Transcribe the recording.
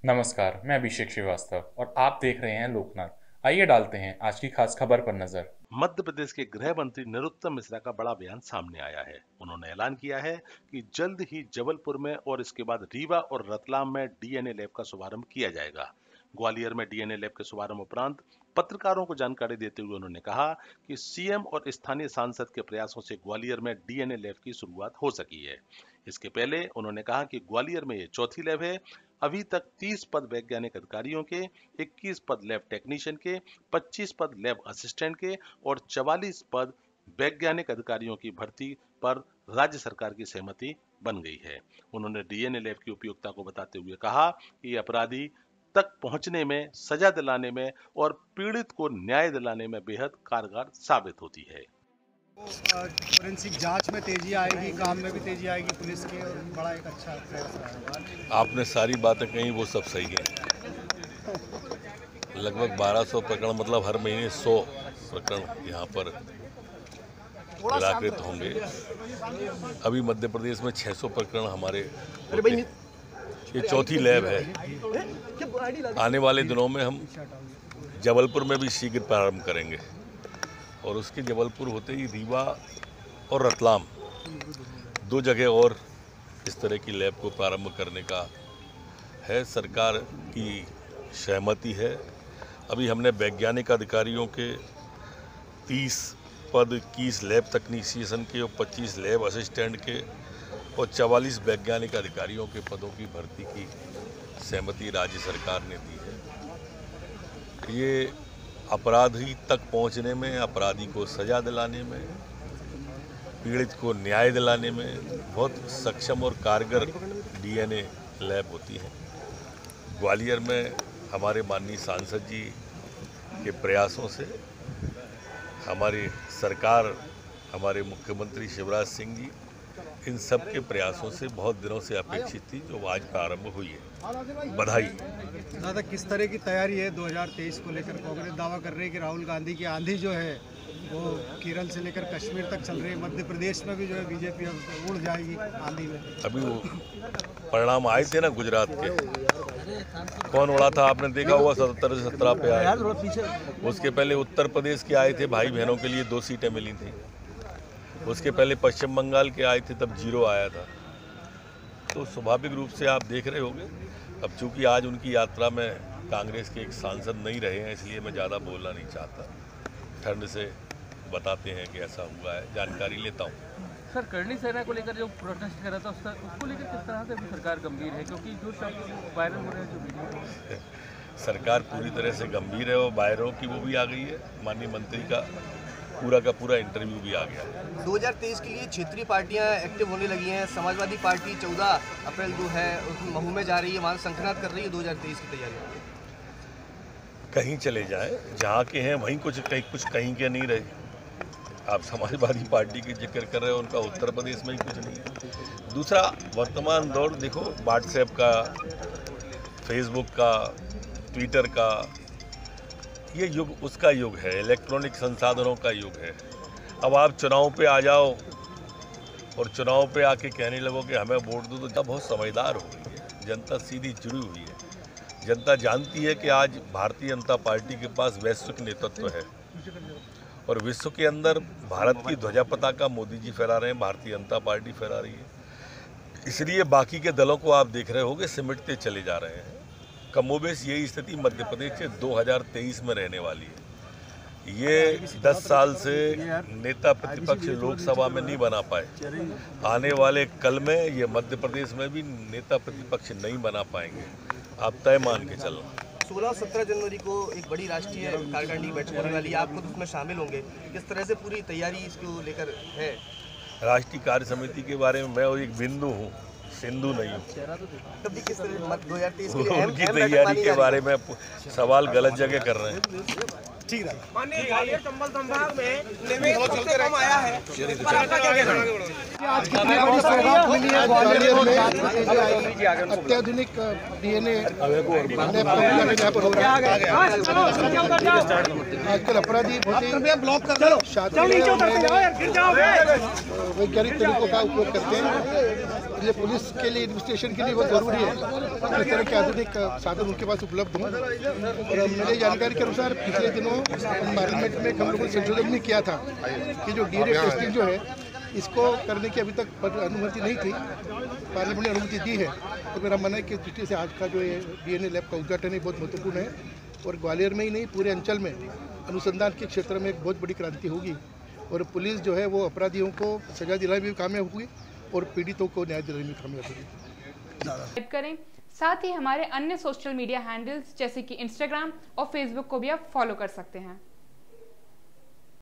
नमस्कार, मैं अभिषेक श्रीवास्तव और आप देख रहे हैं लोकनाथ। आइए डालते हैं आज की खास खबर पर नजर। मध्य प्रदेश के गृह मंत्री नरोत्तम मिश्रा का बड़ा बयान सामने आया है। उन्होंने ऐलान किया है कि जल्द ही जबलपुर में और इसके बाद रीवा और रतलाम में डीएनए लैब का शुभारंभ किया जाएगा। ग्वालियर में डीएनए लैब के शुभारंभ उपरांत पत्रकारों को जानकारी देते हुए उन्होंने कहा कि सीएम और स्थानीय सांसद के प्रयासों से ग्वालियर में डीएनए लैब की शुरुआत हो सकी है। इसके पहले उन्होंने कहा कि ग्वालियर में ये चौथी लैब है। अभी तक 30 पद वैज्ञानिक अधिकारियों के, 21 पद लैब टेक्नीशियन के, 25 पद लैब असिस्टेंट के और 44 पद वैज्ञानिक अधिकारियों की भर्ती पर राज्य सरकार की सहमति बन गई है। उन्होंने डीएनए लैब की उपयोगिता को बताते हुए कहा कि ये अपराधी तक पहुंचने में, सजा दिलाने में और पीड़ित को न्याय दिलाने में बेहद कारगर साबित होती है। फोरेंसिक जांच में तेजी आएगी, काम में भी तेजी आएगी पुलिस के, और बड़ा एक अच्छा प्रयास रहा है। आपने सारी बातें कही वो सब सही है। लगभग 1200 प्रकरण, मतलब हर महीने 100 प्रकरण यहाँ पर निराकृत होंगे। अभी मध्य प्रदेश में 600 प्रकरण हमारे होते हैं। ये चौथी लैब है। आने वाले दिनों में हम जबलपुर में भी शीघ्र प्रारंभ करेंगे और उसके जबलपुर होते ही रीवा और रतलाम, 2 जगह और इस तरह की लैब को प्रारंभ करने का है। सरकार की सहमति है। अभी हमने वैज्ञानिक अधिकारियों के 30 पद, 21 लैब तकनीशियन के और 25 लैब असिस्टेंट के और 44 वैज्ञानिक अधिकारियों के पदों की भर्ती की सहमति राज्य सरकार ने दी है। ये अपराधी तक पहुंचने में, अपराधी को सजा दिलाने में, पीड़ित को न्याय दिलाने में बहुत सक्षम और कारगर डीएनए लैब होती है। ग्वालियर में हमारे माननीय सांसद जी के प्रयासों से, हमारी सरकार, हमारे मुख्यमंत्री शिवराज सिंह जी, इन सब के प्रयासों से बहुत दिनों से अपेक्षित थी, जो आज प्रारंभ हुई है। बधाई। दादा, किस तरह की तैयारी है 2023 को लेकर? कांग्रेस दावा कर रही है कि राहुल गांधी की आंधी जो है वो केरल से लेकर कश्मीर तक चल रही है। मध्य प्रदेश में भी जो है बीजेपी अब उड़ जाएगी आंधी में। अभी वो परिणाम आए थे ना गुजरात के, कौन उड़ा था आपने देखा हुआ? 77 से 17 पे आए। उसके पहले उत्तर प्रदेश के आए थे, भाई बहनों के लिए 2 सीटें मिली थी। उसके पहले पश्चिम बंगाल के आए थे, तब 0 आया था। तो स्वाभाविक रूप से आप देख रहे होंगे। अब चूंकि आज उनकी यात्रा में कांग्रेस के एक सांसद नहीं रहे हैं, इसलिए मैं ज़्यादा बोलना नहीं चाहता। ठंड से बताते हैं कि ऐसा हुआ है, जानकारी लेता हूँ। सर, करणी सेना को लेकर जो प्रोटेस्ट कर रहा था उसको लेकर किस तरह से अभी सरकार गंभीर है? क्योंकि जो शब्द वायरल हो रहे हैं, जो वीडियो सरकार पूरी तरह से गंभीर है और वायरल की वो भी आ गई है। माननीय मंत्री का पूरा इंटरव्यू भी आ गया है। 2023 के लिए क्षेत्रीय पार्टियां एक्टिव होने लगी हैं। समाजवादी पार्टी 14 अप्रैल जो है महू में जा रही है, वहाँ संकनात कर रही है 2023 की तैयारी। कहीं चले जाएं, जहाँ के हैं वहीं कुछ कहीं के नहीं रहे। आप समाजवादी पार्टी की जिक्र कर रहे हो, उनका उत्तर प्रदेश में ही कुछ नहीं है। दूसरा, वर्तमान दौर देखो, व्हाट्सएप का, फेसबुक का, ट्विटर का, ये युग उसका युग है, इलेक्ट्रॉनिक संसाधनों का युग है। अब आप चुनाव पे आ जाओ और चुनाव पे आके कहने लगो कि हमें वोट दो, तो जब बहुत समझदार हो गई है जनता, सीधी जुड़ी हुई है। जनता जानती है कि आज भारतीय जनता पार्टी के पास वैश्विक नेतृत्व है और विश्व के अंदर भारत की ध्वजा पताका मोदी जी फहरा रहे हैं, भारतीय जनता पार्टी फहरा रही है। इसलिए बाकी के दलों को आप देख रहे होंगे सिमटते चले जा रहे हैं। कमोबेश यही स्थिति मध्य प्रदेश के 2023 में रहने वाली है। ये 10 साल से नेता प्रतिपक्ष लोकसभा में नहीं बना पाए, आने वाले कल में ये मध्य प्रदेश में भी नेता प्रतिपक्ष नहीं बना पाएंगे। आप तय मान के चलना। 16 और 17 जनवरी को एक बड़ी राष्ट्रीय कार्यकारिणी की बैठक होने वाली है, आप खुद उसमें शामिल होंगे। किस तरह से पूरी तैयारी इसको लेकर है? राष्ट्रीय कार्य समिति के बारे में मैं एक बिंदु हूँ, सिंधु नहीं हूँ। तब किस तरह 2023 उनकी तैयारी के बारे में सवाल गलत जगह कर रहे हैं। ठीक है। माननीय ग्वालियर चंबल संभाग में निवेश सबसे कम आया है, इस पर आपका क्या कहना है? आज कितनी बड़ी सौगात मिली है ग्वालियर में अत्याधुनिक डीएनए आजकल अपराधी बहुत ही वैज्ञानिक तरीकों का उपयोग करते हैं, इसलिए पुलिस के लिए इन्वेस्टिगेशन के लिए बहुत जरूरी है कि इस तरह के आधुनिक साधन उनके पास उपलब्ध हों। और मेरी जानकारी के अनुसार पिछले दिनों पार्लियामेंट में हम लोगों ने संशोधन भी किया था कि जो डीएनए टेस्टिंग जो है इसको करने की अभी तक अनुमति नहीं थी, पार्लियामेंट ने अनुमति दी है। तो मेरा मानना है कि दृष्टि से आज का जो ये डीएनए लैब का उद्घाटन है बहुत महत्वपूर्ण है और ग्वालियर में ही नहीं पूरे अंचल में अनुसंधान के क्षेत्र में एक बहुत बड़ी क्रांति होगी और पुलिस जो है वो अपराधियों को सजा दिलाने में भी कामयाब हुई और पीड़ितों को न्याय दिलाने में कामयाब होगी। करें साथ ही हमारे अन्य सोशल मीडिया हैंडल्स जैसे कि इंस्टाग्राम और फेसबुक को भी आप फॉलो कर सकते हैं।